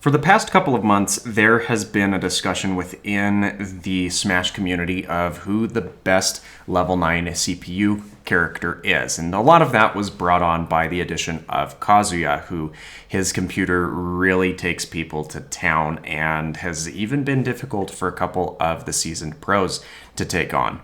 For the past couple of months, there has been a discussion within the Smash community of who the best level 9 CPU character is. And a lot of that was brought on by the addition of Kazuya, who his computer really takes people to town and has even been difficult for a couple of the seasoned pros to take on.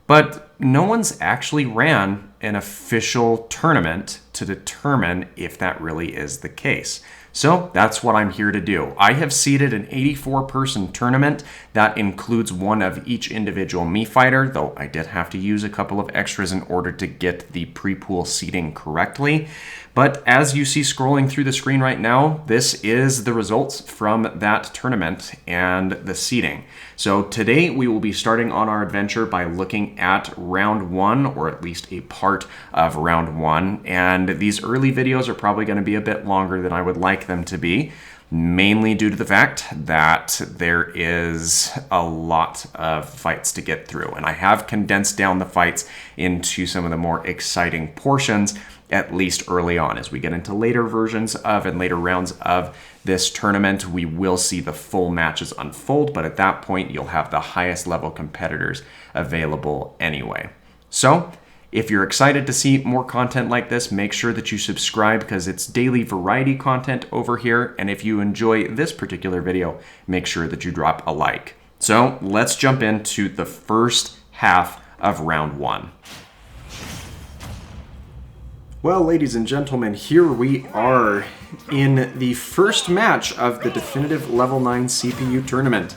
But no one's actually ran an official tournament to determine if that really is the case. So that's what I'm here to do. I have seeded an 84-person tournament that includes one of each individual Mii fighter, though I did have to use a couple of extras in order to get the pre-pool seeding correctly. But as you see scrolling through the screen right now, this is the results from that tournament and the seeding. So today we will be starting on our adventure by looking at round 1, or at least a part of round 1. And these early videos are probably going to be a bit longer than I would like them to be, mainly due to the fact that there is a lot of fights to get through. And I have condensed down the fights into some of the more exciting portions, at least early on. As we get into later versions of and later rounds of this tournament, we will see the full matches unfold, but at that point, you'll have the highest level competitors available anyway. So, if you're excited to see more content like this, make sure that you subscribe because it's daily variety content over here. And if you enjoy this particular video, make sure that you drop a like. So let's jump into the first half of round 1. Well, ladies and gentlemen, here we are in the first match of the definitive level 9 CPU tournament.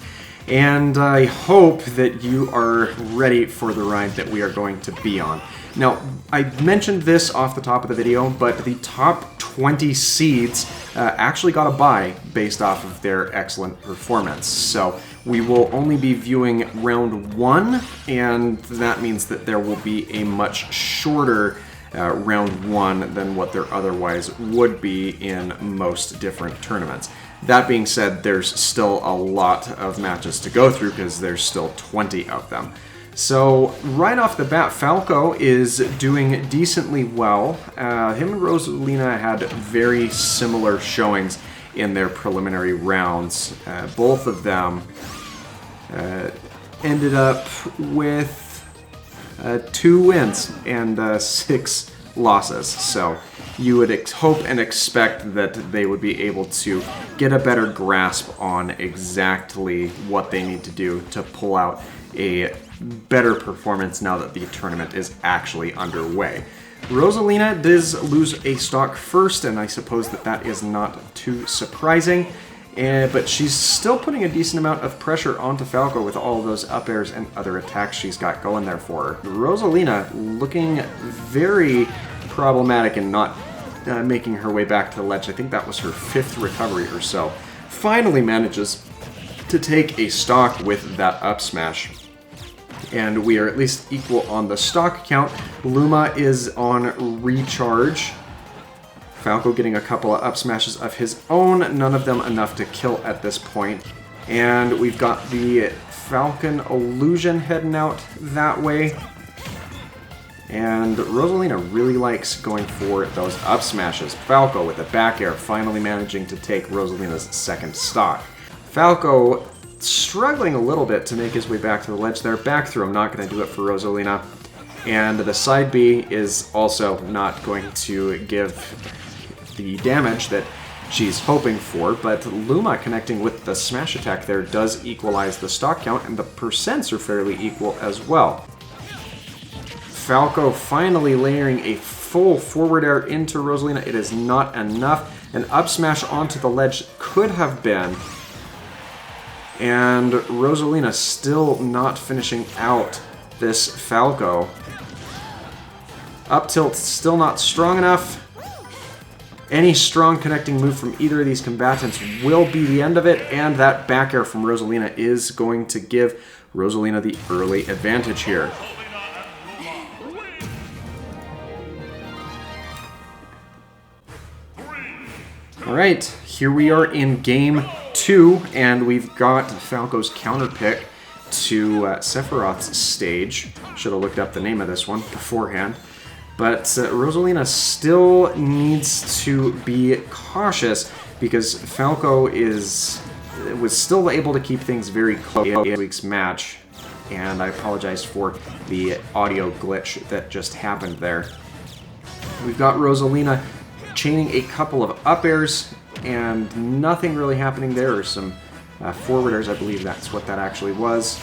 And I hope that you are ready for the ride that we are going to be on. Now, I mentioned this off the top of the video, but the top 20 seeds actually got a bye based off of their excellent performance. So we will only be viewing round 1, and that means that there will be a much shorter round 1 than what there otherwise would be in most different tournaments. That being said, there's still a lot of matches to go through because there's still 20 of them. So right off the bat, Falco is doing decently well. Him and Rosalina had very similar showings in their preliminary rounds. Both of them ended up with 2 wins and 6 losses. So you would hope and expect that they would be able to get a better grasp on exactly what they need to do to pull out a better performance now that the tournament is actually underway. Rosalina does lose a stock first, and I suppose that is not too surprising. But she's still putting a decent amount of pressure onto Falco with all those up airs and other attacks she's got going there for her. Rosalina looking very problematic and not making her way back to the ledge. I think that was her 5th recovery or so. Finally manages to take a stock with that up smash. And we are at least equal on the stock count. Luma is on recharge. Falco getting a couple of up smashes of his own, none of them enough to kill at this point. And we've got the Falcon Illusion heading out that way. And Rosalina really likes going for those up smashes. Falco with the back air finally managing to take Rosalina's 2nd stock. Falco struggling a little bit to make his way back to the ledge there. Back through, I'm not going to do it for Rosalina. And the side B is also not going to give the damage that she's hoping for, but Luma connecting with the smash attack there does equalize the stock count, and the percents are fairly equal as well. Falco finally layering a full forward air into Rosalina. It is not enough. An up smash onto the ledge could have been, and Rosalina still not finishing out this Falco. Up tilt still not strong enough. Any strong connecting move from either of these combatants will be the end of it, and that back air from Rosalina is going to give Rosalina the early advantage here. Alright, here we are in game 2, and we've got Falco's counter pick to Sephiroth's stage. Should have looked up the name of this one beforehand. But Rosalina still needs to be cautious because Falco was still able to keep things very close in this week's match. And I apologize for the audio glitch that just happened there. We've got Rosalina chaining a couple of up airs, and nothing really happening there. Or some forwarders, I believe that's what that actually was.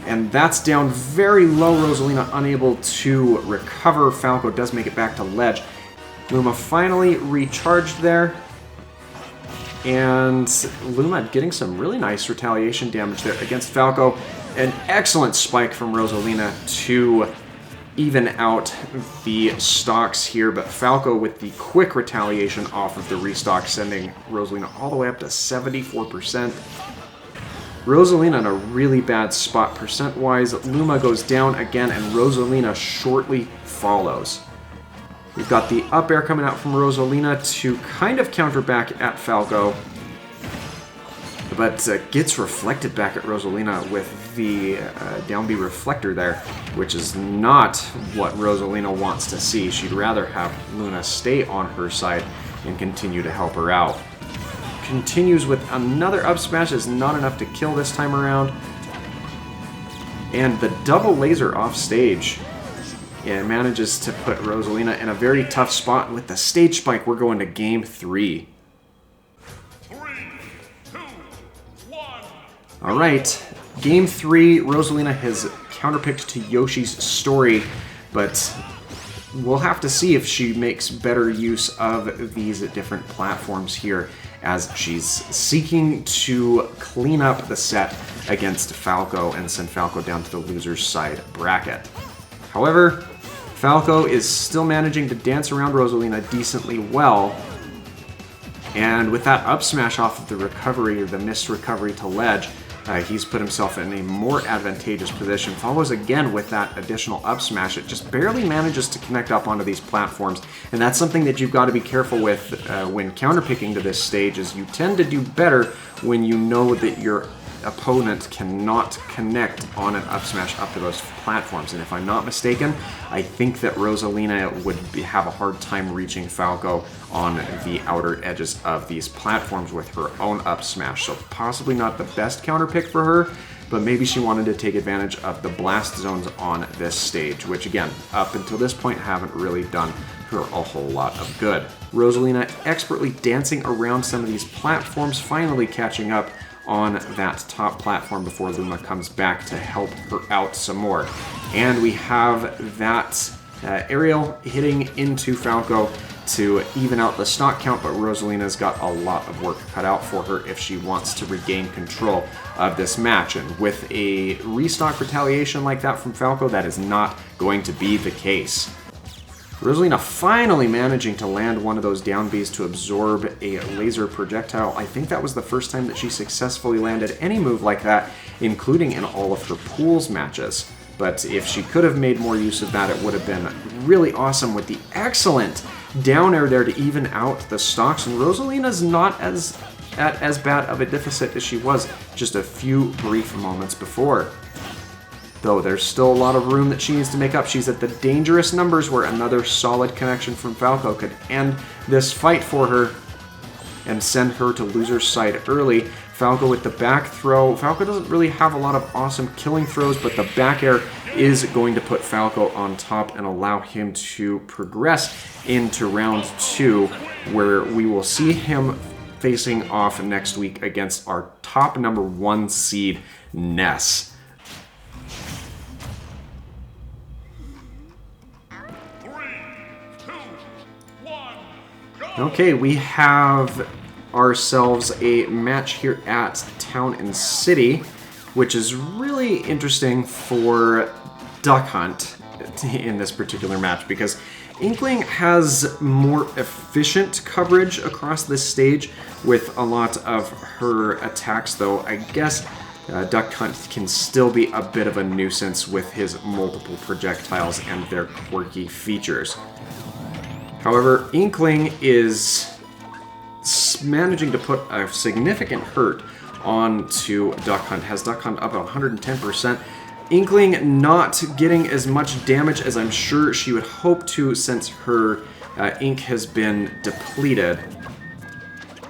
And that's down very low. Rosalina unable to recover. Falco does make it back to ledge. Luma finally recharged there. And Luma getting some really nice retaliation damage there against Falco. An excellent spike from Rosalina to even out the stocks here, but Falco with the quick retaliation off of the restock, sending Rosalina all the way up to 74%. Rosalina in a really bad spot percent-wise. Luma goes down again, and Rosalina shortly follows. We've got the up air coming out from Rosalina to kind of counter back at Falco, but gets reflected back at Rosalina with the down B reflector there, which is not what Rosalina wants to see. She'd rather have Luna stay on her side and continue to help her out. Continues with another up smash, is not enough to kill this time around. And the double laser off stage, yeah, manages to put Rosalina in a very tough spot. With the stage spike, we're going to game 3. Alright, game 3, Rosalina has counterpicked to Yoshi's story, but we'll have to see if she makes better use of these different platforms here, as she's seeking to clean up the set against Falco and send Falco down to the loser's side bracket. However, Falco is still managing to dance around Rosalina decently well, and with that up smash off of the recovery, or the missed recovery to ledge, he's put himself in a more advantageous position. Follows again with that additional up smash. It just barely manages to connect up onto these platforms, and that's something that you've got to be careful with when counterpicking to this stage, is you tend to do better when you know that your opponent cannot connect on an up smash up to those platforms. And if I'm not mistaken, I think that Rosalina would have a hard time reaching Falco on the outer edges of these platforms with her own up smash. So possibly not the best counter pick for her, but maybe she wanted to take advantage of the blast zones on this stage, which again, up until this point, haven't really done her a whole lot of good. Rosalina expertly dancing around some of these platforms, finally catching up on that top platform before Luma comes back to help her out some more. And we have that aerial hitting into Falco to even out the stock count, but Rosalina's got a lot of work cut out for her if she wants to regain control of this match. And with a restock retaliation like that from Falco, that is not going to be the case. Rosalina finally managing to land one of those down Bs to absorb a laser projectile. I think that was the first time that she successfully landed any move like that, including in all of her pools matches. But if she could have made more use of that, it would have been really awesome with the excellent down air there to even out the stocks. And Rosalina's not as bad of a deficit as she was just a few brief moments before. Though there's still a lot of room that she needs to make up. She's at the dangerous numbers where another solid connection from Falco could end this fight for her and send her to loser's side early. Falco with the back throw. Falco doesn't really have a lot of awesome killing throws, but the back air is going to put Falco on top and allow him to progress into round 2, where we will see him facing off next week against our top number 1 seed, Ness. Okay, we have ourselves a match here at Town and City, which is really interesting for Duck Hunt in this particular match, because Inkling has more efficient coverage across this stage with a lot of her attacks, though I guess Duck Hunt can still be a bit of a nuisance with his multiple projectiles and their quirky features. However, Inkling is managing to put a significant hurt onto Duck Hunt. Has Duck Hunt up at 110%. Inkling not getting as much damage as I'm sure she would hope to, since her ink has been depleted.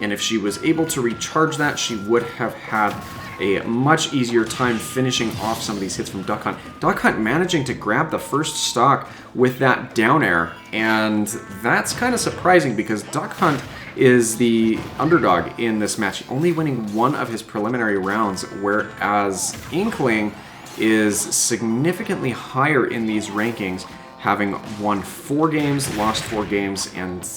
And if she was able to recharge that, she would have had a much easier time finishing off some of these hits from Duck Hunt. Duck Hunt managing to grab the first stock with that down air, and that's kind of surprising because Duck Hunt is the underdog in this match, only winning one of his preliminary rounds, whereas Inkling is significantly higher in these rankings, having won 4 games, lost 4 games, and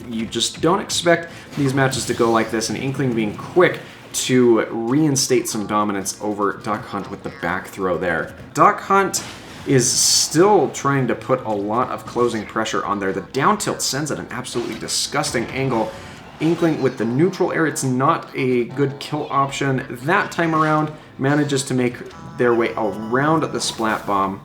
you just don't expect these matches to go like this, and Inkling being quick to reinstate some dominance over Duck Hunt with the back throw there. Duck Hunt is still trying to put a lot of closing pressure on there. The down tilt sends at an absolutely disgusting angle. Inkling with the neutral air, it's not a good kill option. That time around, manages to make their way around the splat bomb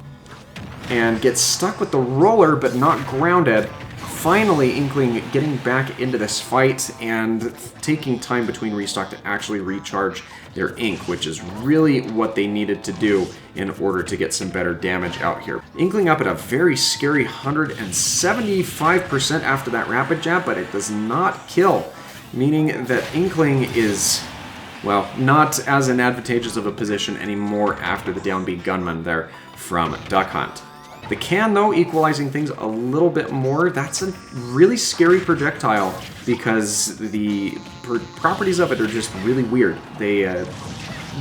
and gets stuck with the roller but not grounded. Finally, Inkling getting back into this fight and taking time between restock to actually recharge their ink, which is really what they needed to do in order to get some better damage out here. Inkling up at a very scary 175% after that rapid jab, but it does not kill, meaning that Inkling is, well, not as an advantageous of a position anymore after the down B gunman there from Duck Hunt. The can, though, equalizing things a little bit more. That's a really scary projectile because the properties of it are just really weird. They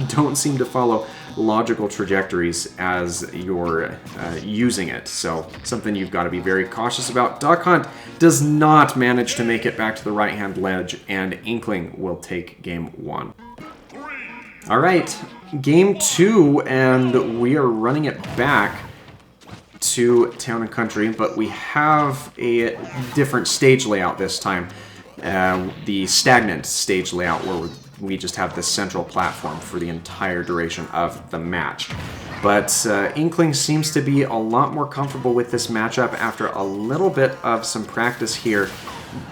don't seem to follow logical trajectories as you're using it. So something you've got to be very cautious about. Duck Hunt does not manage to make it back to the right-hand ledge, and Inkling will take game 1. All right, game 2, and we are running it back to Town and Country, but we have a different stage layout this time. The stagnant stage layout where we just have this central platform for the entire duration of the match. But Inkling seems to be a lot more comfortable with this matchup after a little bit of some practice here,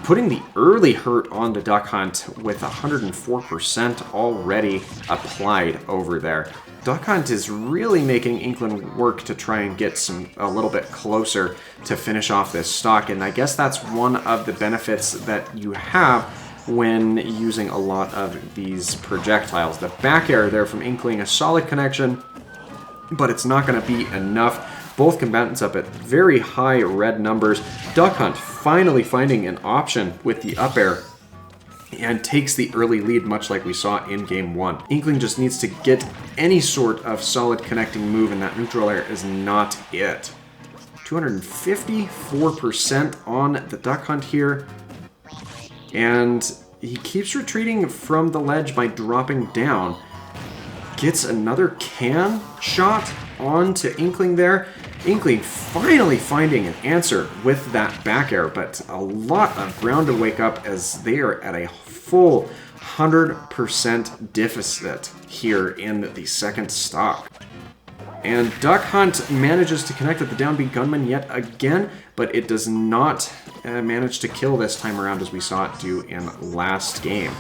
putting the early hurt on the Duck Hunt with 104% already applied over there. Duck Hunt is really making Inkling work to try and get a little bit closer to finish off this stock, and I guess that's one of the benefits that you have when using a lot of these projectiles. The back air there from Inkling, a solid connection, but it's not going to be enough. Both combatants up at very high red numbers. Duck Hunt finally finding an option with the up air and takes the early lead, much like we saw in game 1. Inkling just needs to get any sort of solid connecting move, and that neutral air is not it. 254% on the Duck Hunt here, and he keeps retreating from the ledge by dropping down. Gets another can shot onto Inkling there. Inkling finally finding an answer with that back air, but a lot of ground to wake up as they are at a full 100% deficit here in the second stock. And Duck Hunt manages to connect with the down B gunman yet again, but it does not manage to kill this time around as we saw it do in last game.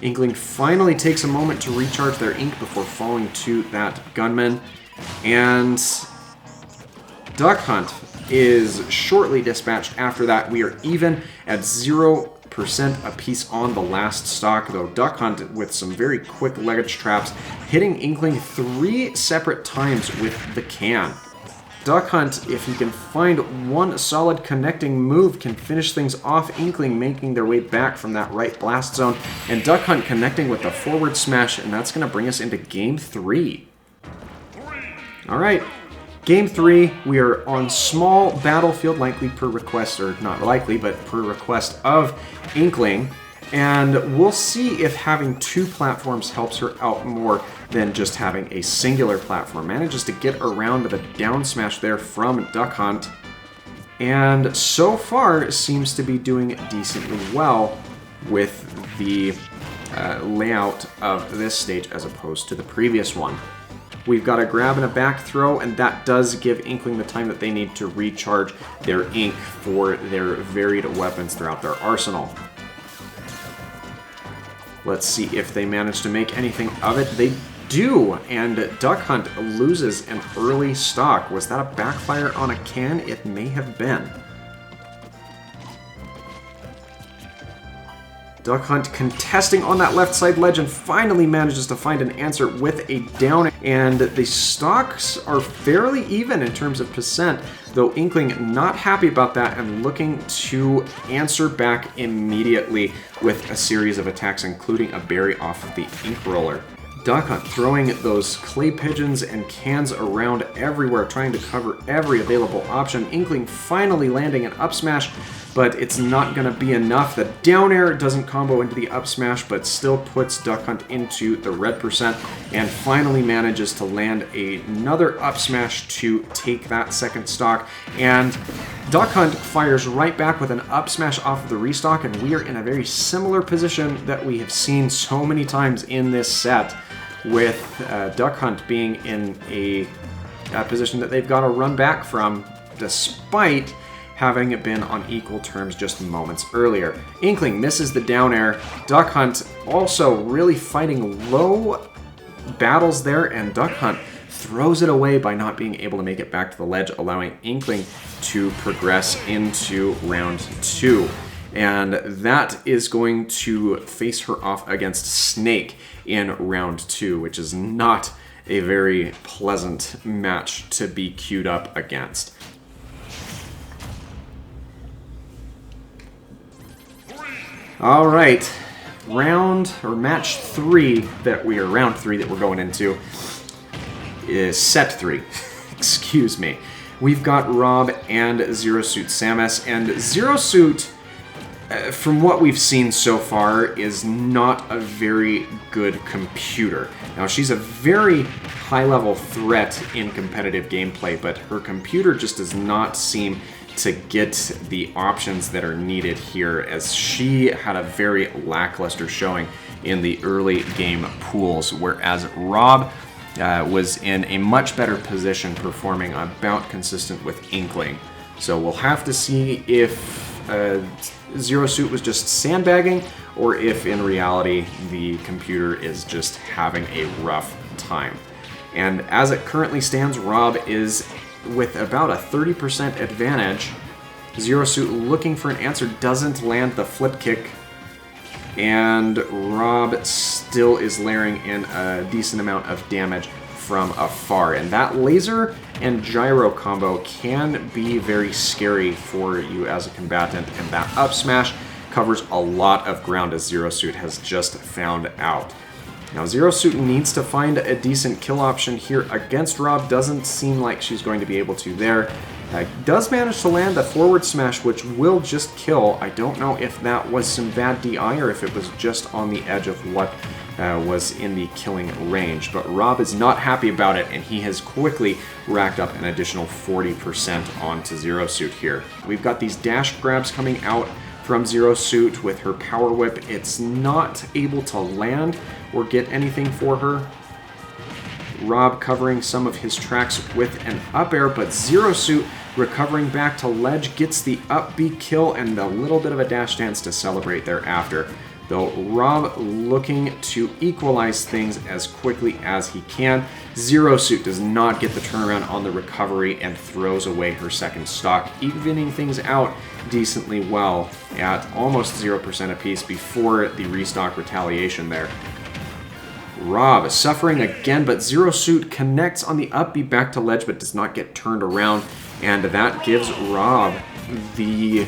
Inkling finally takes a moment to recharge their ink before falling to that gunman, and Duck Hunt is shortly dispatched after that. We are even at 0% apiece on the last stock, though Duck Hunt with some very quick ledge traps, hitting Inkling 3 separate times with the can. Duck Hunt, if he can find one solid connecting move, can finish things off. Inkling making their way back from that right blast zone, and Duck Hunt connecting with the forward smash, and that's going to bring us into game 3. All right, game 3, we are on small battlefield, likely per request, or not likely, but per request of Inkling, and we'll see if having 2 platforms helps her out more than just having a singular platform. Manages to get around the down smash there from Duck Hunt, and so far seems to be doing decently well with the layout of this stage as opposed to the previous one. We've got a grab and a back throw, and that does give Inkling the time that they need to recharge their ink for their varied weapons throughout their arsenal. Let's see if they manage to make anything of it. They do, and Duck Hunt loses an early stock. Was that a backfire on a can? It may have been. Duck Hunt contesting on that left side ledge and finally manages to find an answer with a down. And the stocks are fairly even in terms of percent, though Inkling not happy about that and looking to answer back immediately with a series of attacks, including a berry off of the Ink Roller. Duck Hunt throwing those clay pigeons and cans around everywhere, trying to cover every available option. Inkling finally landing an up smash, but it's not going to be enough. The down air doesn't combo into the up smash, but still puts Duck Hunt into the red percent, and finally manages to land another up smash to take that second stock. And Duck Hunt fires right back with an up smash off of the restock, and we are in a very similar position that we have seen so many times in this set, with Duck Hunt being in a position that they've got to run back from, despite having been on equal terms just moments earlier. Inkling misses the down air. Duck Hunt also really fighting low battles there, and Duck Hunt throws it away by not being able to make it back to the ledge, allowing Inkling to progress into round 2. And that is going to face her off against Snake in round 2, which is not a very pleasant match to be queued up against. All right, match 3 that we're going into is set 3. Excuse me. We've got Rob and Zero Suit Samus, and Zero Suit, from what we've seen so far, is not a very good computer. Now, she's a very high-level threat in competitive gameplay, but her computer just does not seem to get the options that are needed here, as she had a very lackluster showing in the early game pools, whereas Rob was in a much better position, performing about consistent with Inkling. So we'll have to see if Zero Suit was just sandbagging, or if in reality the computer is just having a rough time. And as it currently stands, Rob is with about a 30% advantage. Zero Suit looking for an answer, doesn't land the flip kick, and Rob still is layering in a decent amount of damage from afar. And that laser and gyro combo can be very scary for you as a combatant, and that up smash covers a lot of ground, as Zero Suit has just found out. Now, Zero Suit needs to find a decent kill option here against Rob. Doesn't seem like she's going to be able to there. Does manage to land a forward smash, which will just kill. I don't know if that was some bad DI or if it was just on the edge of what was in the killing range. But Rob is not happy about it, and he has quickly racked up an additional 40% onto Zero Suit here. We've got these dash grabs coming out from Zero Suit with her Power Whip. It's not able to land or get anything for her. Rob covering some of his tracks with an up air, but Zero Suit recovering back to ledge, gets the up B kill and a little bit of a dash dance to celebrate thereafter. Though Rob looking to equalize things as quickly as he can. Zero Suit does not get the turnaround on the recovery and throws away her second stock, evening things out decently well at almost 0% apiece before the restock retaliation there. Rob suffering again, but Zero Suit connects on the up B back to ledge, but does not get turned around, and that gives Rob the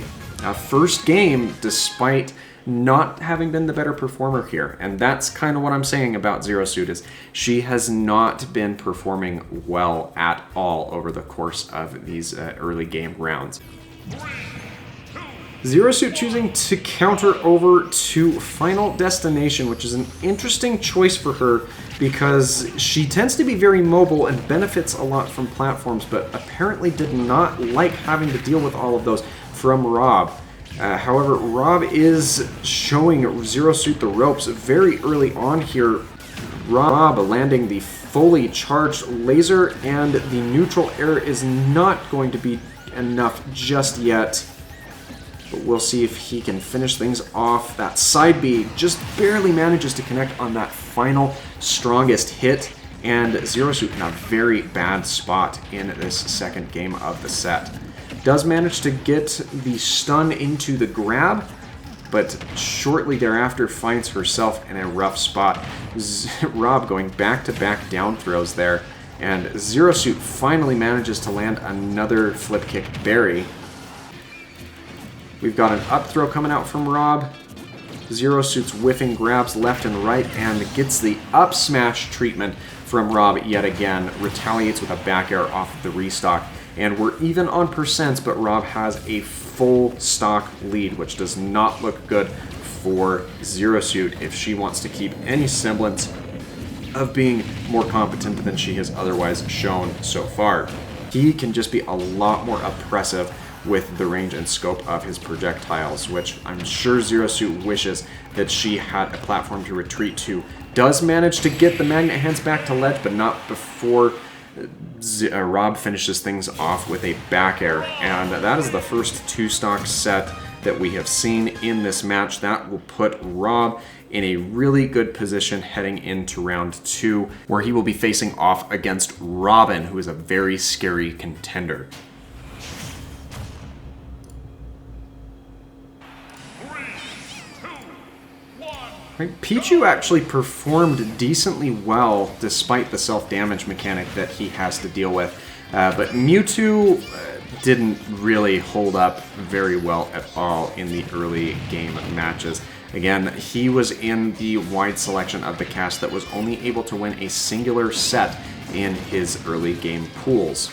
first game, despite not having been the better performer here. And that's kind of what I'm saying about Zero Suit, is she has not been performing well at all over the course of these early game rounds. Zero Suit choosing to counter over to Final Destination, which is an interesting choice for her because she tends to be very mobile and benefits a lot from platforms, but apparently did not like having to deal with all of those from Rob. However, Rob is showing Zero Suit the ropes very early on here. Rob landing the fully charged laser, and the neutral air is not going to be enough just yet. But we'll see if he can finish things off. That side B just barely manages to connect on that final strongest hit, and Zero Suit in a very bad spot in this second game of the set. Does manage to get the stun into the grab, but shortly thereafter finds herself in a rough spot. Rob going back-to-back down throws there, and Zero Suit finally manages to land another flip kick berry. We've got an up throw coming out from Rob. Zero Suit's whiffing grabs left and right and gets the up smash treatment from Rob yet again. Retaliates with a back air off of the restock. And we're even on percents, but Rob has a full stock lead, which does not look good for Zero Suit if she wants to keep any semblance of being more competent than she has otherwise shown so far. He can just be a lot more oppressive with the range and scope of his projectiles, which I'm sure Zero Suit wishes that she had a platform to retreat to. Does manage to get the magnet hands back to ledge, but not before Rob finishes things off with a back air. And that is the first two-stock set that we have seen in this match. That will put Rob in a really good position heading into round 2, where he will be facing off against Robin, who is a very scary contender. Pichu actually performed decently well despite the self-damage mechanic that he has to deal with, but Mewtwo didn't really hold up very well at all in the early game matches. Again, he was in the wide selection of the cast that was only able to win a singular set in his early game pools.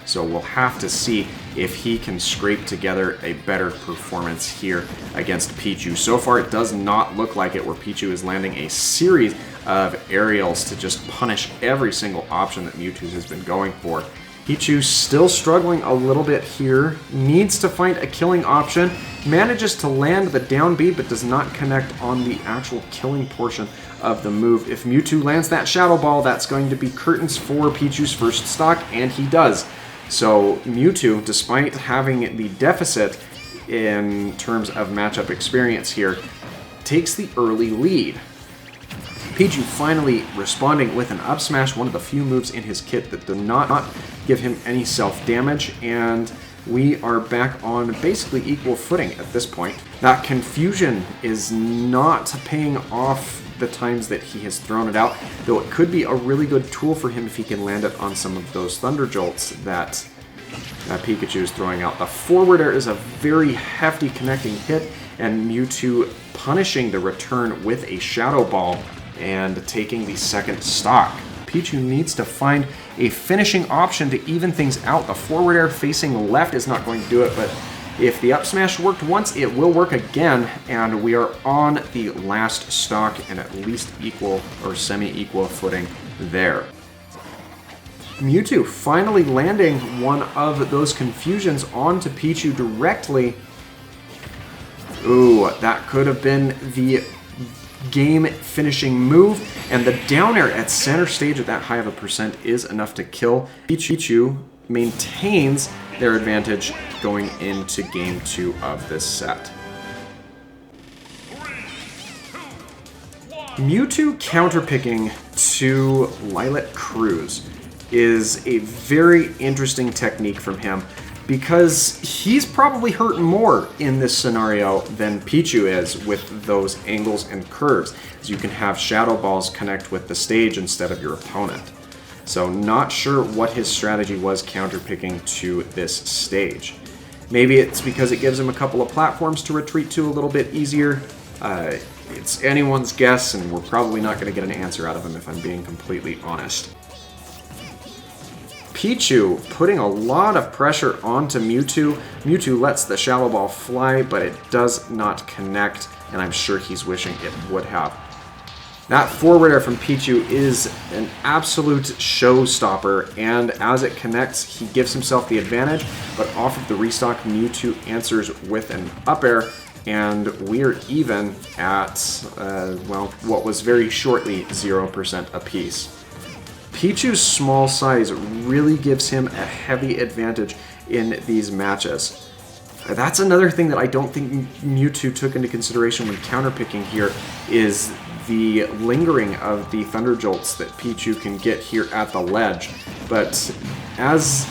So we'll have to see if he can scrape together a better performance here against Pichu. So far, it does not look like it, where Pichu is landing a series of aerials to just punish every single option that Mewtwo has been going for. Pichu still struggling a little bit here, needs to find a killing option, manages to land the down B, but does not connect on the actual killing portion of the move. If Mewtwo lands that Shadow Ball, that's going to be curtains for Pichu's first stock, and he does. So Mewtwo, despite having the deficit in terms of matchup experience here, takes the early lead. Pichu finally responding with an up smash, one of the few moves in his kit that do not give him any self-damage, and we are back on basically equal footing at this point. That confusion is not paying off the times that he has thrown it out, though it could be a really good tool for him if he can land it on some of those Thunder Jolts that Pikachu is throwing out. The forward air is a very hefty connecting hit, and Mewtwo punishing the return with a Shadow Ball and taking the second stock. Pichu needs to find a finishing option to even things out. The forward air facing left is not going to do it, but if the up smash worked once, it will work again, and we are on the last stock and at least equal or semi-equal footing there. Mewtwo finally landing one of those confusions onto Pichu directly. Ooh, that could have been the game-finishing move, and the down air at center stage at that high of a percent is enough to kill. Pichu maintains their advantage going into game 2 of this set. Mewtwo counterpicking to Lilat Cruz is a very interesting technique from him, because he's probably hurt more in this scenario than Pichu is with those angles and curves, as you can have Shadow Balls connect with the stage instead of your opponent. So not sure what his strategy was counterpicking to this stage. Maybe it's because it gives him a couple of platforms to retreat to a little bit easier. It's anyone's guess, and we're probably not going to get an answer out of him if I'm being completely honest. Pichu putting a lot of pressure onto Mewtwo. Mewtwo lets the Shadow Ball fly, but it does not connect, and I'm sure he's wishing it would have. That forward air from Pichu is an absolute showstopper, and as it connects, he gives himself the advantage, but off of the restock, Mewtwo answers with an up air, and we're even at, well, what was very shortly 0% apiece. Pichu's small size really gives him a heavy advantage in these matches. That's another thing that I don't think Mewtwo took into consideration when counterpicking here, is the lingering of the Thunder Jolts that Pichu can get here at the ledge. But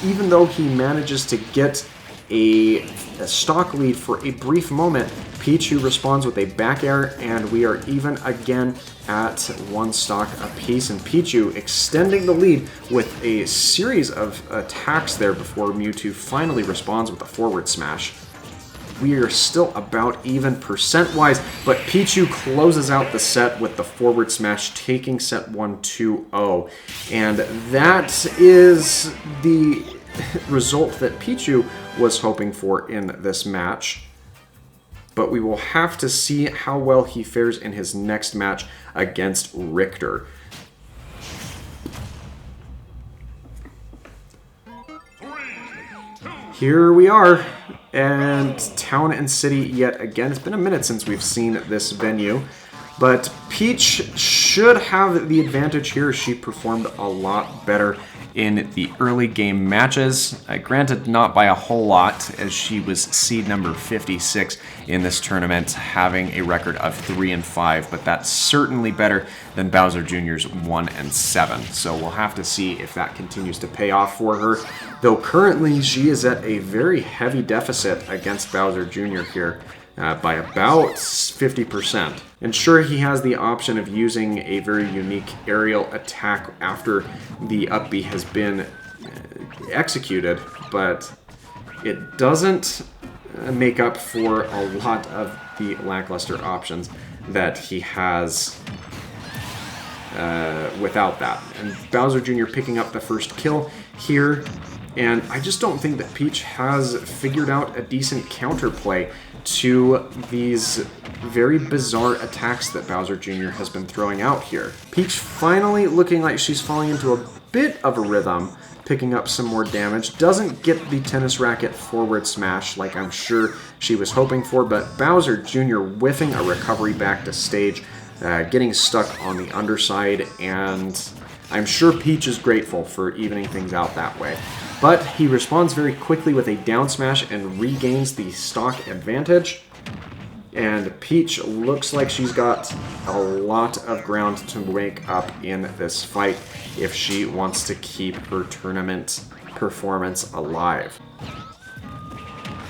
even though he manages to get a stock lead for a brief moment, Peach, who responds with a back air, and we are even again at 1 stock apiece. And Pichu extending the lead with a series of attacks there before Mewtwo finally responds with a forward smash. We are still about even percent-wise, but Pichu closes out the set with the forward smash, taking set 1 2-0. And that is the result that Pichu was hoping for in this match. But we will have to see how well he fares in his next match against Richter. Here we are, and Town and City yet again. It's been a minute since we've seen this venue, but Peach should have the advantage here. She performed a lot better in the early game matches. Granted, not by a whole lot, as she was seed number 56 in this tournament, having a record of 3-5, but that's certainly better than Bowser Jr.'s 1-7. So we'll have to see if that continues to pay off for her, though currently she is at a very heavy deficit against Bowser Jr. here. By about 50%. And sure, he has the option of using a very unique aerial attack after the up B has been executed, but it doesn't make up for a lot of the lackluster options that he has without that. And Bowser Jr. picking up the first kill here, and I just don't think that Peach has figured out a decent counterplay to these very bizarre attacks that Bowser Jr. has been throwing out here. Peach finally looking like she's falling into a bit of a rhythm, picking up some more damage. Doesn't get the tennis racket forward smash like I'm sure she was hoping for, but Bowser Jr. whiffing a recovery back to stage, getting stuck on the underside, and I'm sure Peach is grateful for evening things out that way. But he responds very quickly with a down smash and regains the stock advantage. And Peach looks like she's got a lot of ground to make up in this fight if she wants to keep her tournament performance alive.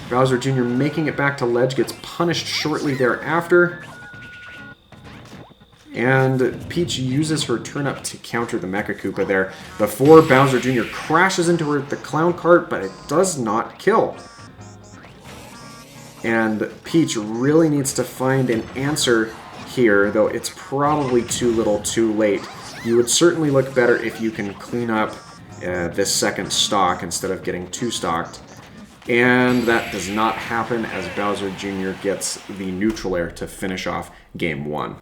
Bowser Jr. making it back to ledge, gets punished shortly thereafter. And Peach uses her turn-up to counter the Mecha Koopa there before Bowser Jr. crashes into the clown cart, but it does not kill. And Peach really needs to find an answer here, though it's probably too little too late. You would certainly look better if you can clean up this second stock instead of getting 2 stocked. And that does not happen as Bowser Jr. gets the neutral air to finish off Game 1.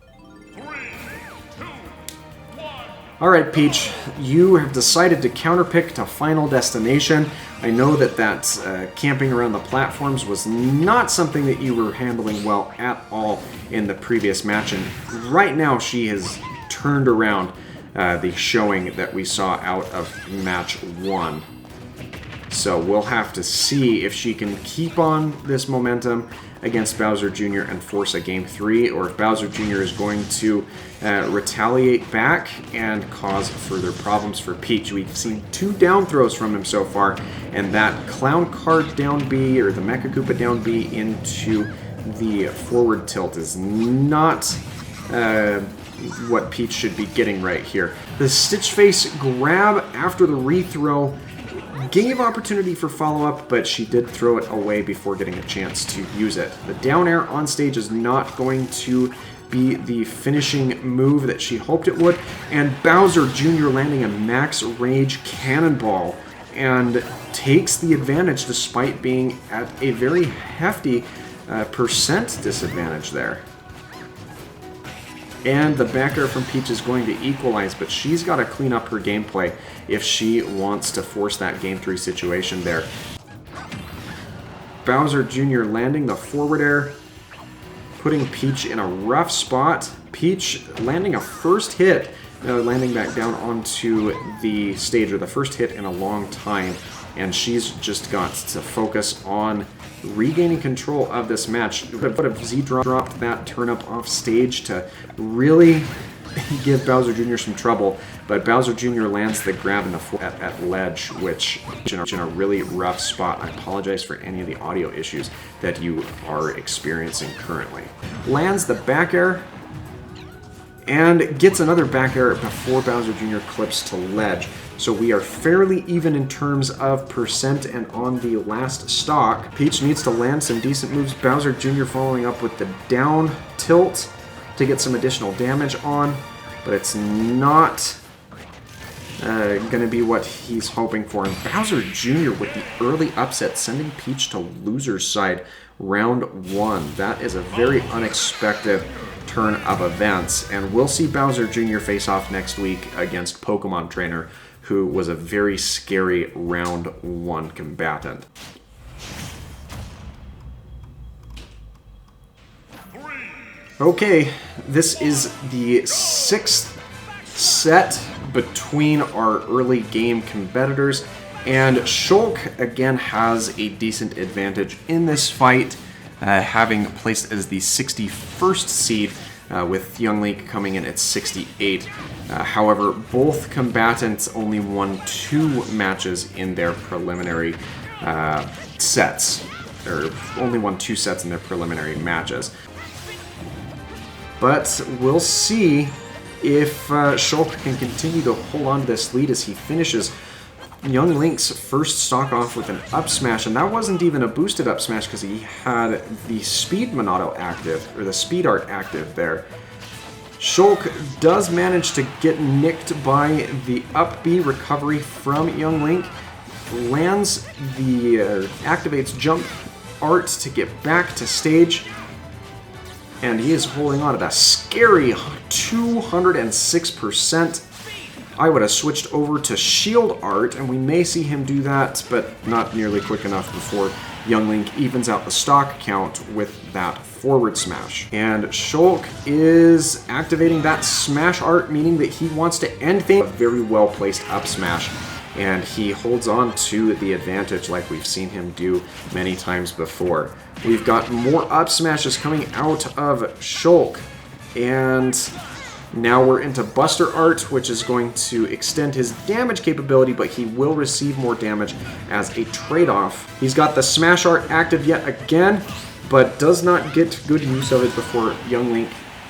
Alright, Peach, you have decided to counterpick to Final Destination. I know that camping around the platforms was not something that you were handling well at all in the previous match, and right now she has turned around the showing that we saw out of match 1. So we'll have to see if she can keep on this momentum against Bowser Jr. and force a Game 3, or if Bowser Jr. is going to retaliate back and cause further problems for Peach. We've seen 2 down throws from him so far, and that clown cart down B, or the Mecha Koopa down B into the forward tilt is not what Peach should be getting right here. The Stitch Face grab after the rethrow gave opportunity for follow-up, but she did throw it away before getting a chance to use it. The down air on stage is not going to be the finishing move that she hoped it would, and Bowser Jr. landing a max rage cannonball and takes the advantage despite being at a very hefty percent disadvantage there. And the back air from Peach is going to equalize, but she's got to clean up her gameplay if she wants to force that Game 3 situation there. Bowser Jr. landing the forward air, putting Peach in a rough spot. Peach landing a first hit, landing back down onto the stage, or the first hit in a long time, and she's just got to focus on regaining control of this match. But if Z dropped that turn up off stage to really give Bowser Jr. some trouble, but Bowser Jr. lands the grab in the at ledge, which is in a really rough spot. I apologize for any of the audio issues that you are experiencing currently. Lands the back air, and gets another back air before Bowser Jr. clips to ledge. So we are fairly even in terms of percent, and on the last stock, Peach needs to land some decent moves. Bowser Jr. following up with the down tilt to get some additional damage on, but it's not going to be what he's hoping for. And Bowser Jr. with the early upset, sending Peach to loser's side round 1. That is a very unexpected turn of events, and we'll see Bowser Jr. face off next week against Pokemon Trainer, who was a very scary round 1 combatant. Okay, this is the 6th set between our early game competitors, and Shulk again has a decent advantage in this fight, having placed as the 61st seed, with Young Link coming in at 68. However, both combatants only won 2 matches in their preliminary sets, or only won 2 sets in their preliminary matches. But we'll see if Shulk can continue to hold on to this lead as he finishes Young Link's first stock off with an up smash, and that wasn't even a boosted up smash because he had the Speed Monado active, or the Speed Art active there. Shulk does manage to get nicked by the up B recovery from Young Link, lands the, activates Jump Art to get back to stage, and he is holding on at a scary 206%. I would have switched over to Shield Art, and we may see him do that, but not nearly quick enough before Young Link evens out the stock count with that forward smash. And Shulk is activating that Smash Art, meaning that he wants to end things. A very well placed up smash, and he holds on to the advantage like we've seen him do many times before. We've got more up smashes coming out of Shulk, and now we're into Buster Art, which is going to extend his damage capability, but he will receive more damage as a trade-off. He's got the Smash Art active yet again, but does not get good use of it before Young Link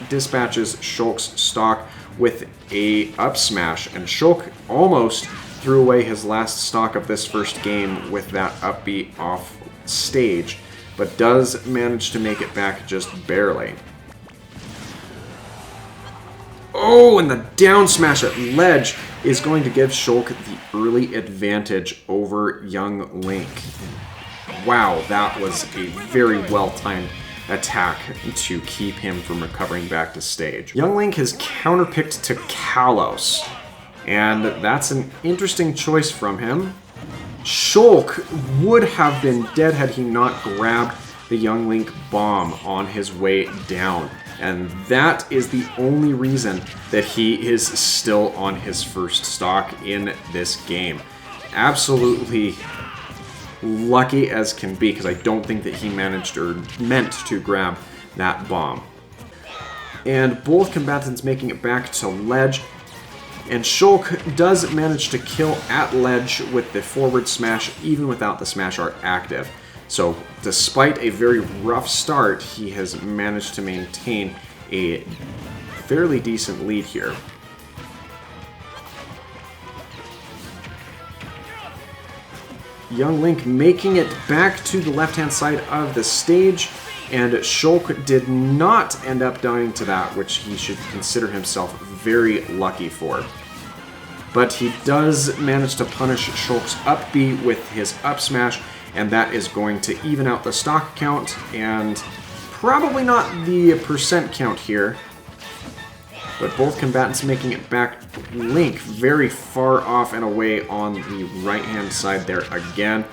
dispatches Shulk's stock with a up smash, and Shulk almost threw away his last stock of this first game with that up B off stage, but does manage to make it back just barely. Oh, and the down smash at ledge is going to give Shulk the early advantage over Young Link. Wow, that was a very well-timed attack to keep him from recovering back to stage. Young Link has counterpicked to Kalos, and that's an interesting choice from him. Shulk would have been dead had he not grabbed the Young Link bomb on his way down. And that is the only reason that he is still on his first stock in this game. Absolutely lucky as can be, because I don't think that he managed or meant to grab that bomb. And both combatants making it back to ledge. And Shulk does manage to kill at ledge with the forward smash, even without the Smash Art active. So, despite a very rough start, he has managed to maintain a fairly decent lead here. Young Link making it back to the left-hand side of the stage, and Shulk did not end up dying to that, which he should consider himself very lucky for. But he does manage to punish Shulk's up B with his up smash, and that is going to even out the stock count, and probably not the percent count here. But both combatants making it back. Link very far off and away on the right-hand side there again.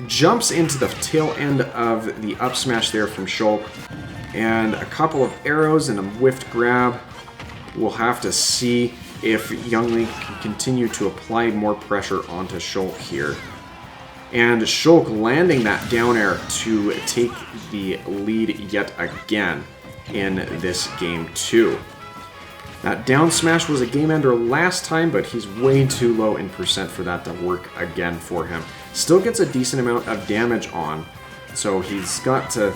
Jumps into the tail end of the up smash there from Shulk, and a couple of arrows and a whiffed grab. We'll have to see if Young Link can continue to apply more pressure onto Shulk here. And Shulk landing that down air to take the lead yet again in this game 2. That down smash was a game ender last time, but he's way too low in percent for that to work again for him. Still gets a decent amount of damage on, so he's got to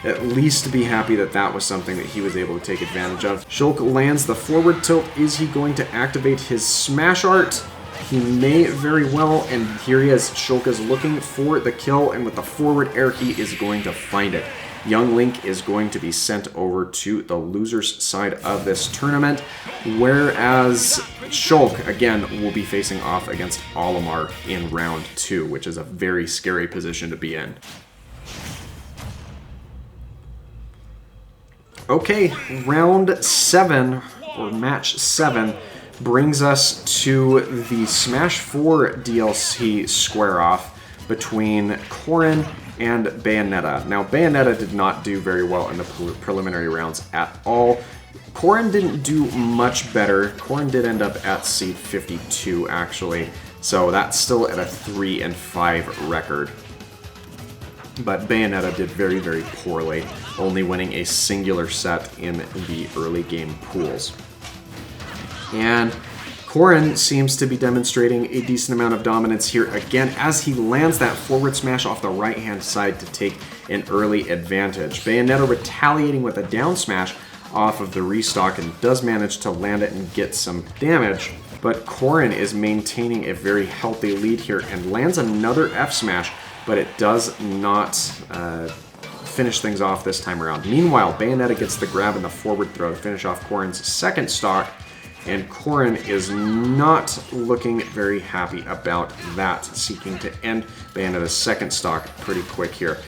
at least be happy that that was something that he was able to take advantage of. Shulk lands the forward tilt. Is he going to activate his smash art? He may very well, and here he is. Shulk is looking for the kill, and with the forward air, he is going to find it. Young Link is going to be sent over to the loser's side of this tournament, whereas Shulk, again, will be facing off against Olimar in round 2, which is a very scary position to be in. Okay, round 7, or match 7, brings us to the Smash 4 DLC square-off between Corin and Bayonetta. Now, Bayonetta did not do very well in the preliminary rounds at all. Corin didn't do much better. Corin did end up at seed 52, actually, so that's still at a 3-5 record. But Bayonetta did very, very poorly, only winning a singular set in the early game pools. And Corin seems to be demonstrating a decent amount of dominance here again as he lands that forward smash off the right-hand side to take an early advantage. Bayonetta retaliating with a down smash off of the restock and does manage to land it and get some damage, but Corin is maintaining a very healthy lead here and lands another F smash, but it does not finish things off this time around. Meanwhile, Bayonetta gets the grab and the forward throw to finish off Corin's second stock, and Corin is not looking very happy about that, seeking to end Bayonetta's second stock pretty quick here.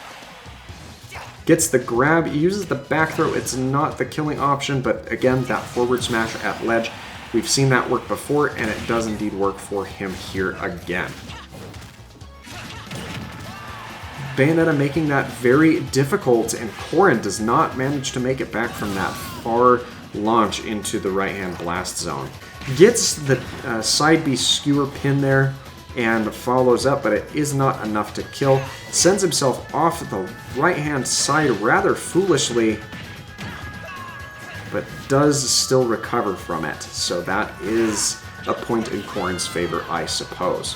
Gets the grab, uses the back throw. It's not the killing option, but again, that forward smash at ledge, we've seen that work before, and it does indeed work for him here again. Bayonetta making that very difficult, and Corin does not manage to make it back from that far launch into the right-hand blast zone. Gets the side B skewer pin there and follows up, but it is not enough to kill. Sends himself off the right-hand side rather foolishly, but does still recover from it. So that is a point in Corin's favor, I suppose.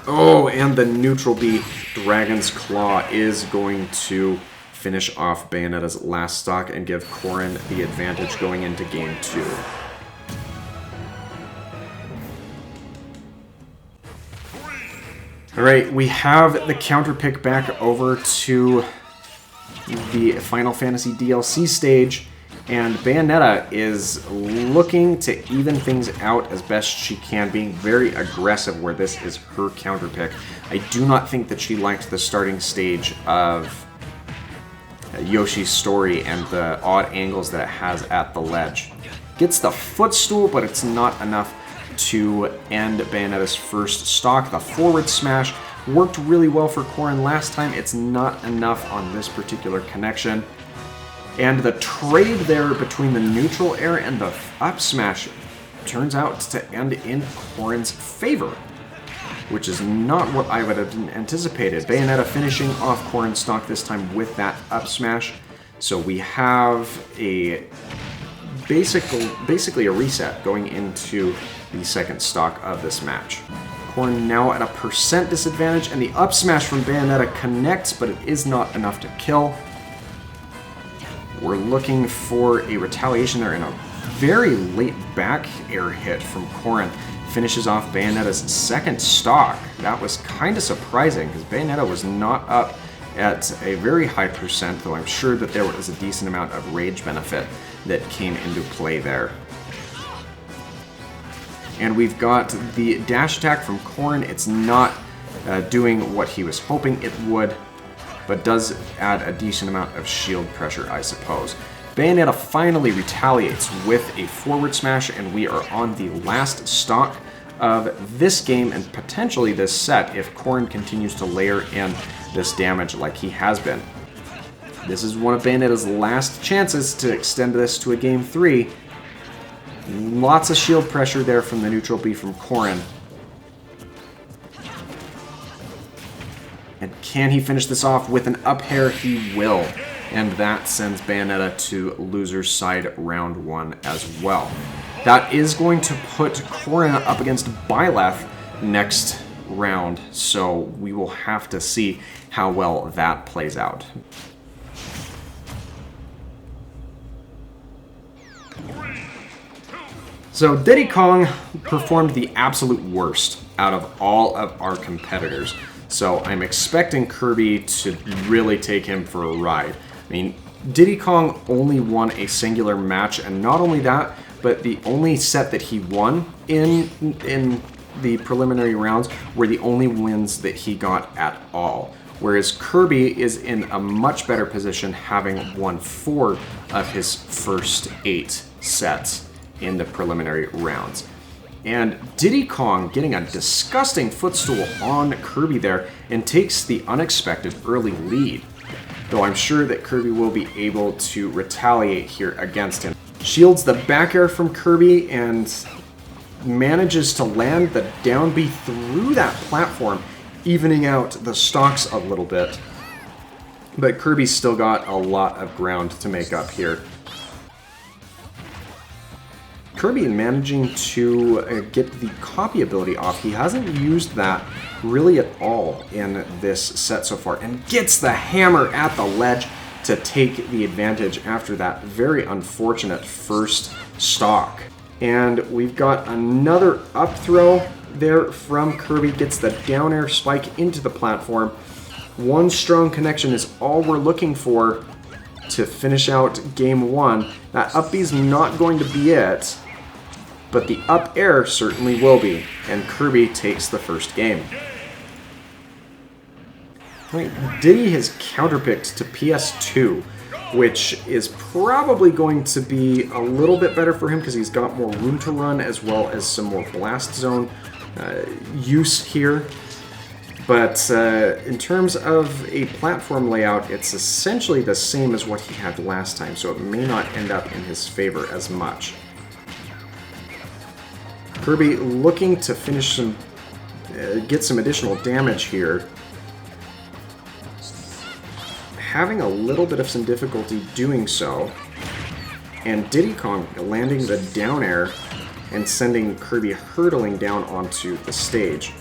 Oh, and the neutral B Dragon's Claw is going to finish off Bayonetta's last stock and give Corin the advantage going into game 2. Alright, we have the counter pick back over to the Final Fantasy DLC stage, and Bayonetta is looking to even things out as best she can, being very aggressive where this is her counter pick. I do not think that she liked the starting stage of Yoshi's story and the odd angles that it has at the ledge. Gets the footstool, but it's not enough to end Bayonetta's first stock. The forward smash worked really well for Corin last time. It's not enough on this particular connection. And the trade there between the neutral air and the up smash turns out to end in Corin's favor, which is not what I would have anticipated. Bayonetta finishing off Corin's stock this time with that up smash. So we have a basically a reset going into the second stock of this match. Corin now at a percent disadvantage, and the up smash from Bayonetta connects, but it is not enough to kill. We're looking for a retaliation there, and a very late back air hit from Corin finishes off Bayonetta's second stock. That was kind of surprising, because Bayonetta was not up at a very high percent, though I'm sure that there was a decent amount of rage benefit that came into play there. And we've got the dash attack from Corin. It's not doing what he was hoping it would, but does add a decent amount of shield pressure, I suppose. Bayonetta finally retaliates with a forward smash, and we are on the last stock of this game and potentially this set if Corin continues to layer in this damage like he has been. This is one of Bayonetta's last chances to extend this to a game 3. Lots of shield pressure there from the neutral B from Corin. And can he finish this off with an up air? He will. and that sends Bayonetta to loser's side round 1 as well. That is going to put Corin up against Byleth next round, so we will have to see how well that plays out. So Diddy Kong performed the absolute worst out of all of our competitors. So I'm expecting Kirby to really take him for a ride. I mean, Diddy Kong only won a singular match, and not only that, but the only set that he won in the preliminary rounds were the only wins that he got at all. Whereas Kirby is in a much better position, having won 4 of his first 8 sets in the preliminary rounds. And Diddy Kong getting a disgusting footstool on Kirby there and takes the unexpected early lead. Though I'm sure that Kirby will be able to retaliate here against him. Shields the back air from Kirby and manages to land the down B through that platform, evening out the stocks a little bit. But Kirby's still got a lot of ground to make up here. Kirby managing to get the copy ability off. He hasn't used that really at all in this set so far, and gets the hammer at the ledge to take the advantage after that very unfortunate first stock. And we've got another up throw there from Kirby, gets the down air spike into the platform. One strong connection is all we're looking for to finish out game 1. That up B's not going to be it, but the up air certainly will be, and Kirby takes the first game. Right, Diddy has counterpicked to PS2, which is probably going to be a little bit better for him because he's got more room to run as well as some more blast zone use here. But in terms of a platform layout, it's essentially the same as what he had last time, so it may not end up in his favor as much. Kirby looking to finish some, get some additional damage here. Having a little bit of some difficulty doing so. And Diddy Kong landing the down air and sending Kirby hurtling down onto the stage.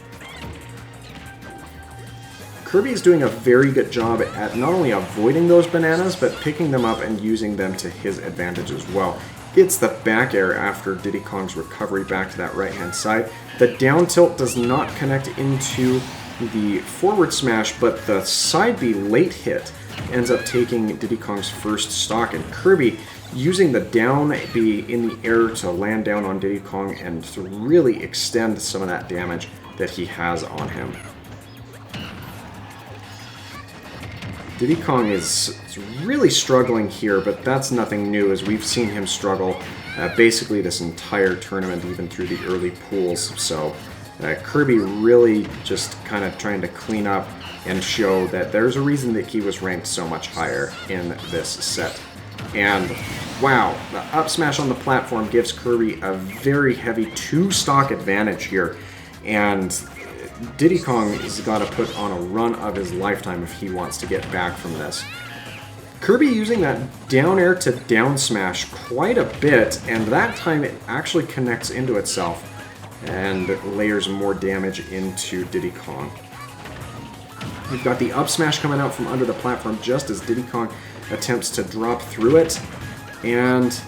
Kirby is doing a very good job at not only avoiding those bananas, but picking them up and using them to his advantage as well. Gets the back air after Diddy Kong's recovery back to that right-hand side. The down tilt does not connect into the forward smash, but the side B late hit ends up taking Diddy Kong's first stock, and Kirby using the down B in the air to land down on Diddy Kong and to really extend some of that damage that he has on him. Diddy Kong is really struggling here, but that's nothing new, as we've seen him struggle basically this entire tournament, even through the early pools. So Kirby really just kind of trying to clean up and show that there's a reason that he was ranked so much higher in this set. And wow, the up smash on the platform gives Kirby a very heavy 2-stock advantage here, and Diddy Kong has got to put on a run of his lifetime if he wants to get back from this. Kirby using that down air to down smash quite a bit, and that time it actually connects into itself and layers more damage into Diddy Kong. We've got the up smash coming out from under the platform just as Diddy Kong attempts to drop through it, and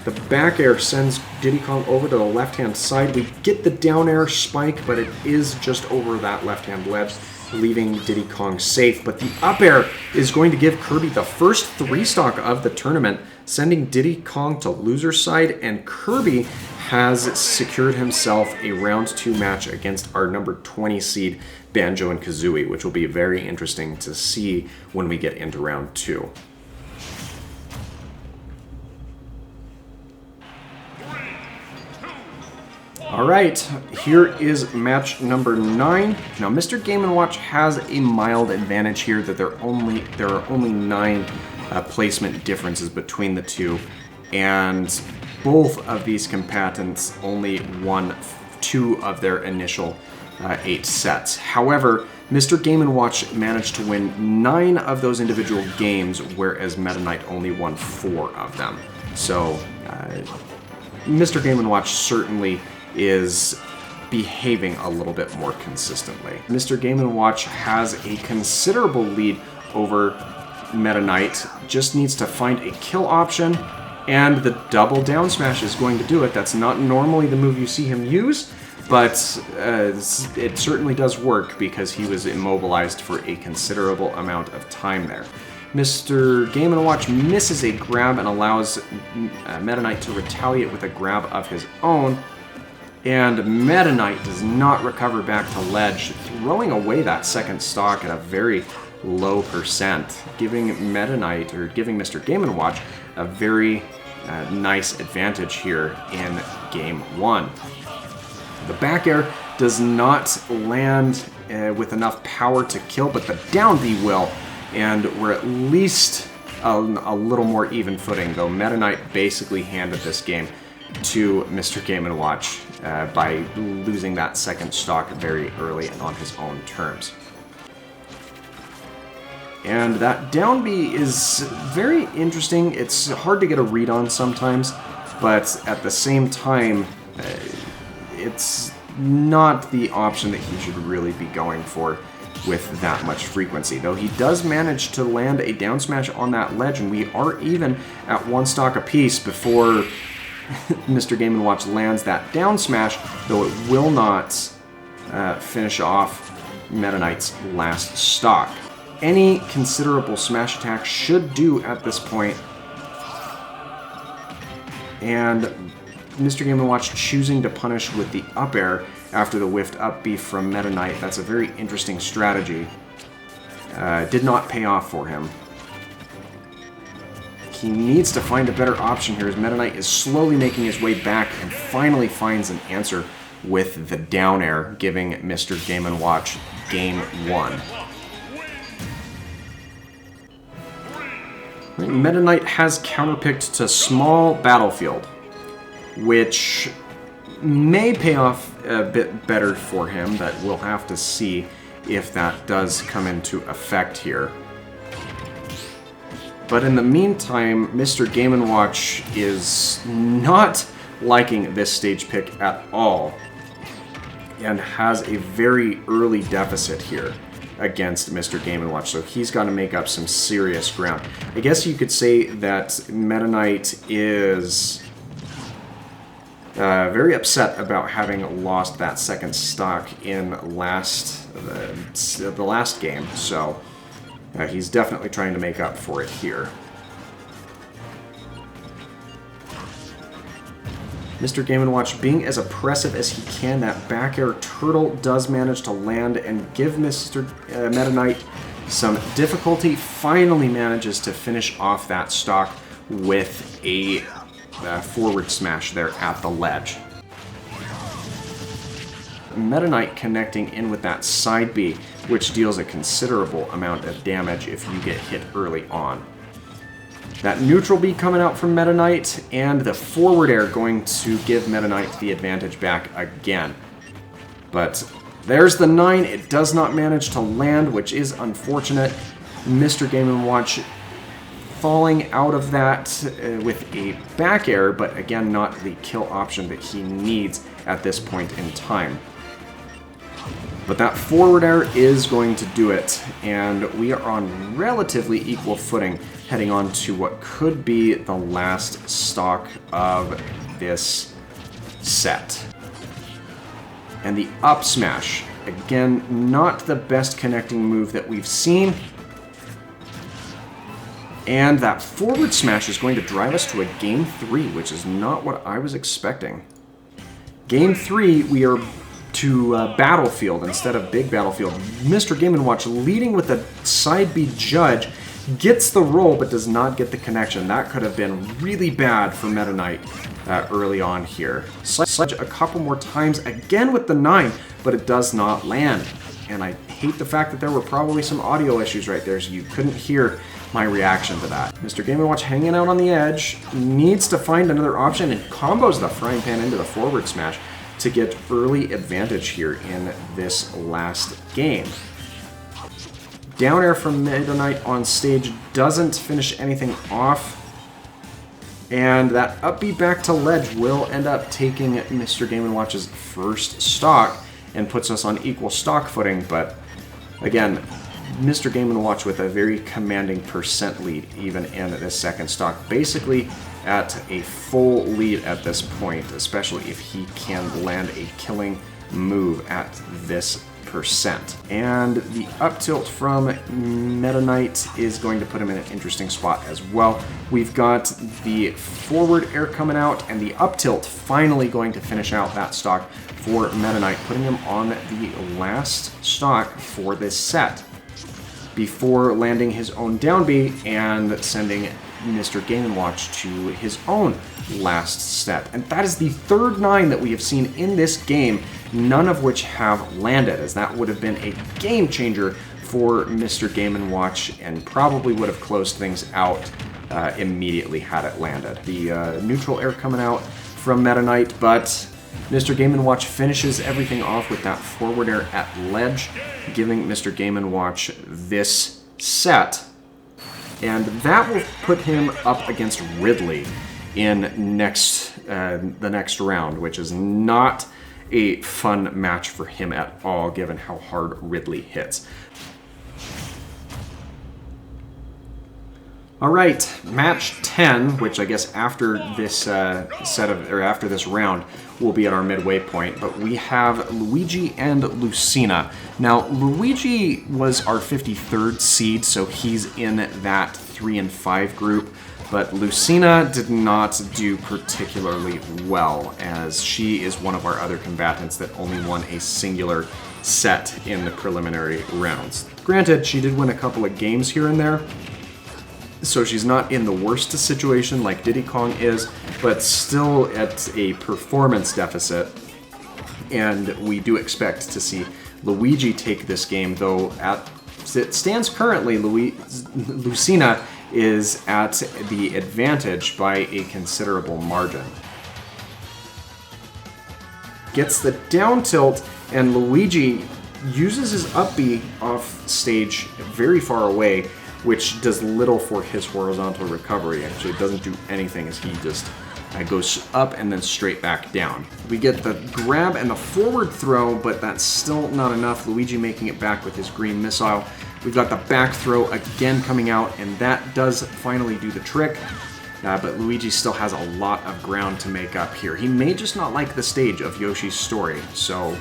the back air sends Diddy Kong over to the left-hand side. We get the down air spike, but it is just over that left-hand ledge, leaving Diddy Kong safe. But the up air is going to give Kirby the first 3-stock of the tournament, sending Diddy Kong to loser's side, and Kirby has secured himself a round 2 match against our number 20 seed Banjo and Kazooie, which will be very interesting to see when we get into round 2. Alright, here is match number 9. Now, Mr. Game & Watch has a mild advantage here that there are only 9 placement differences between the two, and both of these combatants only won 2 of their initial 8 sets. However, Mr. Game & Watch managed to win 9 of those individual games, whereas Meta Knight only won 4 of them. So, Mr. Game & Watch certainly is behaving a little bit more consistently. Mr. Game & Watch has a considerable lead over Meta Knight, just needs to find a kill option, and the double down smash is going to do it. That's not normally the move you see him use, but it certainly does work because he was immobilized for a considerable amount of time there. Mr. Game & Watch misses a grab and allows Meta Knight to retaliate with a grab of his own, and Meta Knight does not recover back to ledge, throwing away that second stock at a very low percent, giving Meta Knight, or giving Mr. Game & Watch, a very nice advantage here in Game 1. The back air does not land with enough power to kill, but the down B will, and we're at least a little more even footing, though Meta Knight basically handed this game to Mr. Game & Watch by losing that second stock very early and on his own terms. And that down B is very interesting. It's hard to get a read on sometimes, but at the same time, it's not the option that he should really be going for with that much frequency. Though he does manage to land a down smash on that ledge, and we are even at 1 stock apiece before Mr. Game & Watch lands that down smash, though it will not finish off Meta Knight's last stock. Any considerable smash attack should do at this point, and Mr. Game & Watch choosing to punish with the up air after the whiffed up B from Meta Knight. That's a very interesting strategy. Did not pay off for him. He needs to find a better option here as Meta Knight is slowly making his way back and finally finds an answer with the down air, giving Mr. Game & Watch Game 1. Meta Knight has counterpicked to Small Battlefield, which may pay off a bit better for him, but we'll have to see if that does come into effect here. But in the meantime, Mr. Game & Watch is not liking this stage pick at all, and has a very early deficit here against Mr. Game & Watch, so he's got to make up some serious ground. I guess you could say that Meta Knight is very upset about having lost that second stock in the last game, so he's definitely trying to make up for it here. Mr. Game & Watch being as oppressive as he can. That back air turtle does manage to land and give Mr. Meta Knight some difficulty. Finally manages to finish off that stock with a forward smash there at the ledge. Meta Knight connecting in with that side B, which deals a considerable amount of damage if you get hit early on. That neutral B coming out from Meta Knight, and the forward air going to give Meta Knight the advantage back again. But there's the 9. It does not manage to land, which is unfortunate. Mr. Game & Watch falling out of that with a back air, but again, not the kill option that he needs at this point in time. But that forward air is going to do it, and we are on relatively equal footing heading on to what could be the last stock of this set. And the up smash, again, not the best connecting move that we've seen. And that forward smash is going to drive us to a Game 3, which is not what I was expecting. Game 3, we are to Battlefield instead of Big Battlefield. Mr. Game & Watch leading with a side B judge, gets the roll but does not get the connection. That could have been really bad for Meta Knight early on here. Sledge a couple more times, again with the 9, but it does not land. And I hate the fact that there were probably some audio issues right there, so you couldn't hear my reaction to that. Mr. Game & Watch hanging out on the edge, needs to find another option, and combos the frying pan into the forward smash to get early advantage here in this last game. Down air from Meta Knight on stage doesn't finish anything off. And that up B back to ledge will end up taking Mr. Game & Watch's first stock and puts us on equal stock footing. But again, Mr. Game & Watch with a very commanding percent lead even in this second stock. Basically at a full lead at this point, especially if he can land a killing move at this percent. And the up tilt from Meta Knight is going to put him in an interesting spot as well. We've got the forward air coming out and the up tilt finally going to finish out that stock for Meta Knight, putting him on the last stock for this set before landing his own down B and sending Mr. Game & Watch to his own last set. And that is the third 9 that we have seen in this game, none of which have landed, as that would have been a game changer for Mr. Game & Watch and probably would have closed things out immediately had it landed. The neutral air coming out from Meta Knight, but Mr. Game & Watch finishes everything off with that forward air at ledge, giving Mr. Game & Watch this set. And that will put him up against Ridley in the next round, which is not a fun match for him at all, given how hard Ridley hits. All right, match 10, which I guess after this after this round will be at our midway point, but we have Luigi and Lucina. Now, Luigi was our 53rd seed, so he's in that 3 and 5 group, but Lucina did not do particularly well, as she is one of our other combatants that only won a singular set in the preliminary rounds. Granted, she did win a couple of games here and there, so she's not in the worst situation like Diddy Kong is, but still at a performance deficit. And we do expect to see Luigi take this game, though as it stands currently, Lucina is at the advantage by a considerable margin. Gets the down tilt, and Luigi uses his up B off stage very far away, which does little for his horizontal recovery. Actually, it doesn't do anything as he just goes up and then straight back down. We get the grab and the forward throw, but that's still not enough. Luigi making it back with his green missile. We've got the back throw again coming out, and that does finally do the trick. But Luigi still has a lot of ground to make up here. He may just not like the stage of Yoshi's story, so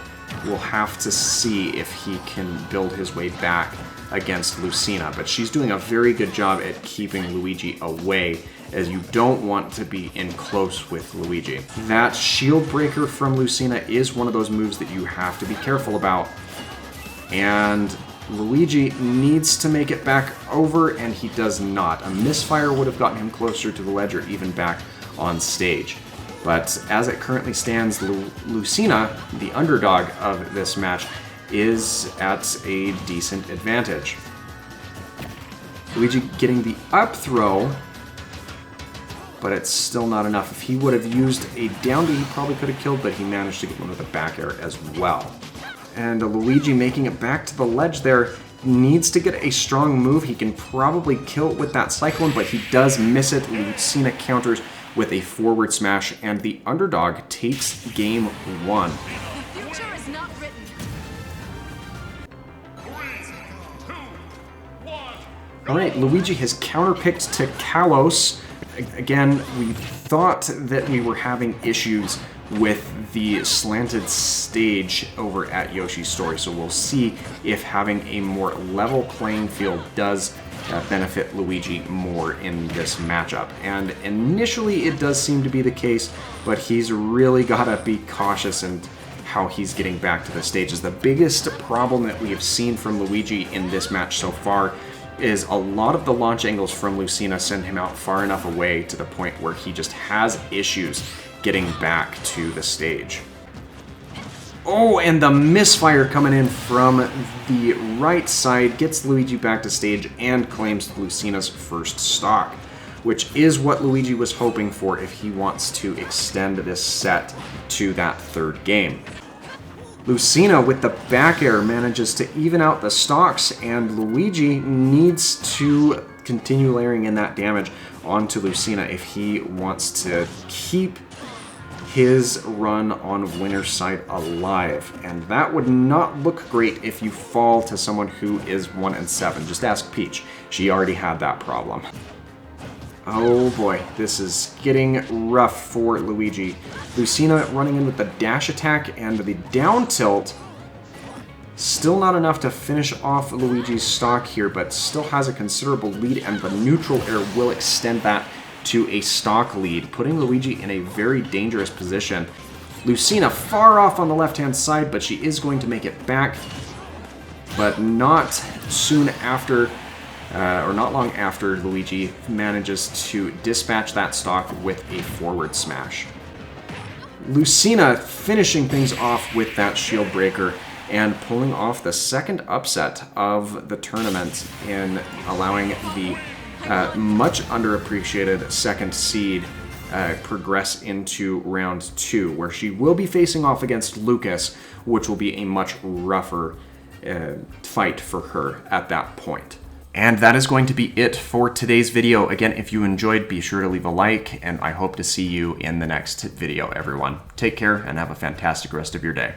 we'll have to see if he can build his way back against Lucina, but she's doing a very good job at keeping Luigi away, as you don't want to be in close with Luigi. That shield breaker from Lucina is one of those moves that you have to be careful about, and Luigi needs to make it back over, and he does not. A misfire would have gotten him closer to the ledge or even back on stage. But as it currently stands, Lucina, the underdog of this match, is at a decent advantage. Luigi getting the up throw, but it's still not enough. If he would have used a down B, he probably could have killed, but he managed to get one with a back air as well. And Luigi making it back to the ledge there, needs to get a strong move. He can probably kill it with that Cyclone, but he does miss it. Lucina counters with a forward smash, and the underdog takes game 1. The future is not written. Alright, Luigi has counterpicked to Kalos. Again, we thought that we were having issues with the slanted stage over at Yoshi's Story, so we'll see if having a more level playing field does benefit Luigi more in this matchup. And initially it does seem to be the case, but he's really got to be cautious in how he's getting back to the stages. The biggest problem that we have seen from Luigi in this match so far is a lot of the launch angles from Lucina send him out far enough away to the point where he just has issues getting back to the stage. Oh, and the misfire coming in from the right side gets Luigi back to stage and claims Lucina's first stock, which is what Luigi was hoping for if he wants to extend this set to that third game. Lucina with the back air manages to even out the stocks, and Luigi needs to continue layering in that damage onto Lucina if he wants to keep his run on winner's side alive. And that would not look great if you fall to someone who is 1-7. Just ask Peach. She already had that problem. Oh boy, this is getting rough for Luigi. Lucina running in with the dash attack and the down tilt. Still not enough to finish off Luigi's stock here, but still has a considerable lead, and the neutral air will extend that to a stock lead, putting Luigi in a very dangerous position. Lucina far off on the left-hand side, but she is going to make it back, but not soon after, or not long after, Luigi manages to dispatch that stock with a forward smash. Lucina finishing things off with that shield breaker and pulling off the second upset of the tournament in allowing the much underappreciated second seed progress into round 2, where she will be facing off against Lucas, which will be a much rougher fight for her at that point. And that is going to be it for today's video. Again, if you enjoyed, be sure to leave a like, and I hope to see you in the next video, everyone. Take care and have a fantastic rest of your day.